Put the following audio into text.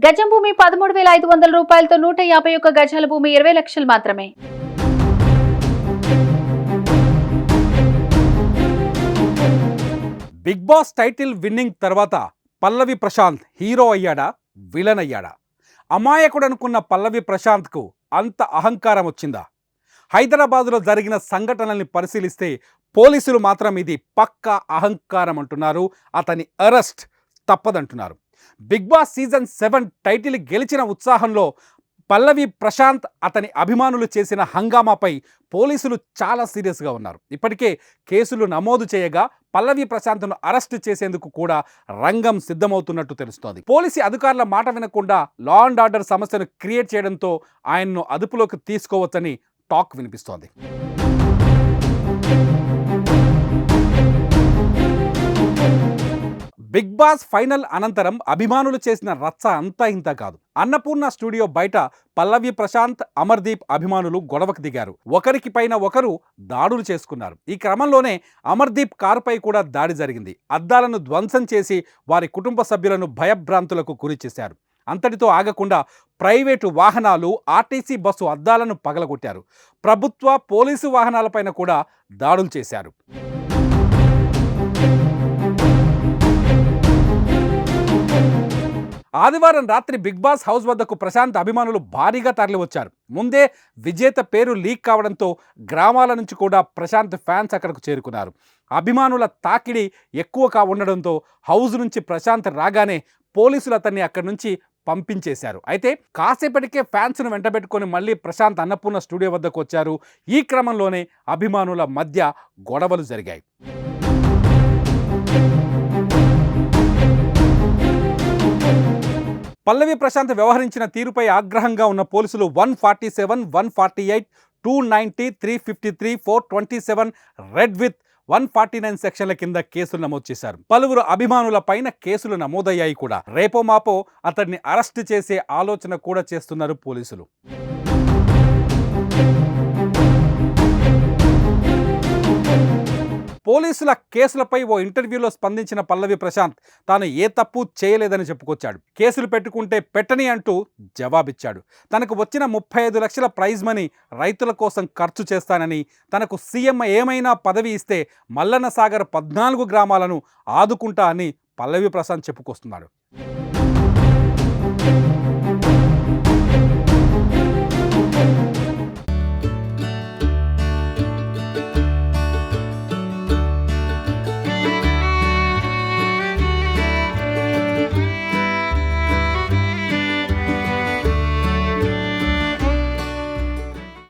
గజం భూమి 13,500 రూపాయలతో 151 గజాల భూమి 20 లక్షలు మాత్రమే. బిగ్ బాస్ టైటిల్ విన్నింగ్ తర్వాత పల్లవి ప్రశాంత్ హీరో అయ్యాడా, విలన్ అయ్యాడా? అమాయకుడు అనుకున్న పల్లవి ప్రశాంత్కు అంత అహంకారం వచ్చిందా? హైదరాబాదులో జరిగిన సంఘటనల్ని పరిశీలిస్తే పోలీసులు మాత్రం ఇది పక్కా అహంకారం అంటున్నారు. అతని అరెస్ట్ తప్పదంటున్నారు. బిగ్ బాస్ సీజన్ 7 టైటిల్ గెలిచిన ఉత్సాహంలో పల్లవి ప్రశాంత్ అతని అభిమానులు చేసిన హంగామాపై పోలీసులు చాలా సీరియస్గా ఉన్నారు. ఇప్పటికే కేసులు నమోదు చేయగా పల్లవి ప్రశాంత్ను అరెస్ట్ చేసేందుకు కూడా రంగం సిద్ధమవుతున్నట్టు తెలుస్తోంది. పోలీసు అధికారుల మాట వినకుండా లా అండ్ ఆర్డర్ సమస్యను క్రియేట్ చేయడంతో ఆయన్ను అదుపులోకి తీసుకోవచ్చని టాక్ వినిపిస్తోంది. బిగ్ బాస్ ఫైనల్ అనంతరం అభిమానులు చేసిన రచ్చ అంతా ఇంత కాదు. అన్నపూర్ణ స్టూడియో బయట పల్లవి ప్రశాంత్, అమర్దీప్ అభిమానులు గొడవకు దిగారు. ఒకరికి పైన ఒకరు దాడులు చేసుకున్నారు. ఈ క్రమంలోనే అమర్దీప్ కారుపై కూడా దాడి జరిగింది. అద్దాలను ధ్వంసం చేసి వారి కుటుంబ సభ్యులను భయభ్రాంతులకు గురి చేశారు. అంతటితో ఆగకుండా ప్రైవేటు వాహనాలు, ఆర్టీసీ బస్సు అద్దాలను పగలగొట్టారు. ప్రభుత్వ, పోలీసు వాహనాలపైన కూడా దాడులు చేశారు. ఆదివారం రాత్రి బిగ్ బాస్ హౌస్ వద్దకు ప్రశాంత్ అభిమానులు భారీగా తరలివచ్చారు. ముందే విజేత పేరు లీక్ కావడంతో గ్రామాల నుంచి కూడా ప్రశాంత్ ఫ్యాన్స్ అక్కడకు చేరుకున్నారు. అభిమానుల తాకిడి ఎక్కువగా ఉండడంతో హౌస్ నుంచి ప్రశాంత్ రాగానే పోలీసులు అతన్ని అక్కడి నుంచి పంపించేశారు. అయితే కాసేపటికే ఫ్యాన్స్ను వెంటబెట్టుకొని మళ్ళీ ప్రశాంత్ అన్నపూర్ణ స్టూడియో వద్దకు వచ్చారు. ఈ క్రమంలోనే అభిమానుల మధ్య గొడవలు జరిగాయి. పల్లవి ప్రశాంత్ వ్యవహరించిన తీరుపై ఆగ్రహంగా ఉన్న పోలీసులు 147, 148, 290, 353, 427 రెడ్ విత్ 149 సెక్షన్ల కింద కేసులు నమోదు చేశారు. పలువురు అభిమానుల పైన కేసులు నమోదయ్యాయి కూడా. రేపో మాపో అతన్ని అరెస్ట్ చేసే ఆలోచన కూడా చేస్తున్నారు పోలీసులు. పోలీసుల కేసులపై ఓ ఇంటర్వ్యూలో స్పందించిన పల్లవి ప్రశాంత్ తాను ఏ తప్పు చేయలేదని చెప్పుకొచ్చాడు. కేసులు పెట్టుకుంటే పెట్టని అంటూ జవాబిచ్చాడు. తనకు వచ్చిన 35 లక్షల ప్రైజ్ మనీ రైతుల కోసం ఖర్చు చేస్తానని, తనకు సీఎం ఏమైనా పదవి ఇస్తే మల్లన్న సాగర్ 14 గ్రామాలను ఆదుకుంటా అని పల్లవి ప్రశాంత్ చెప్పుకొస్తున్నాడు.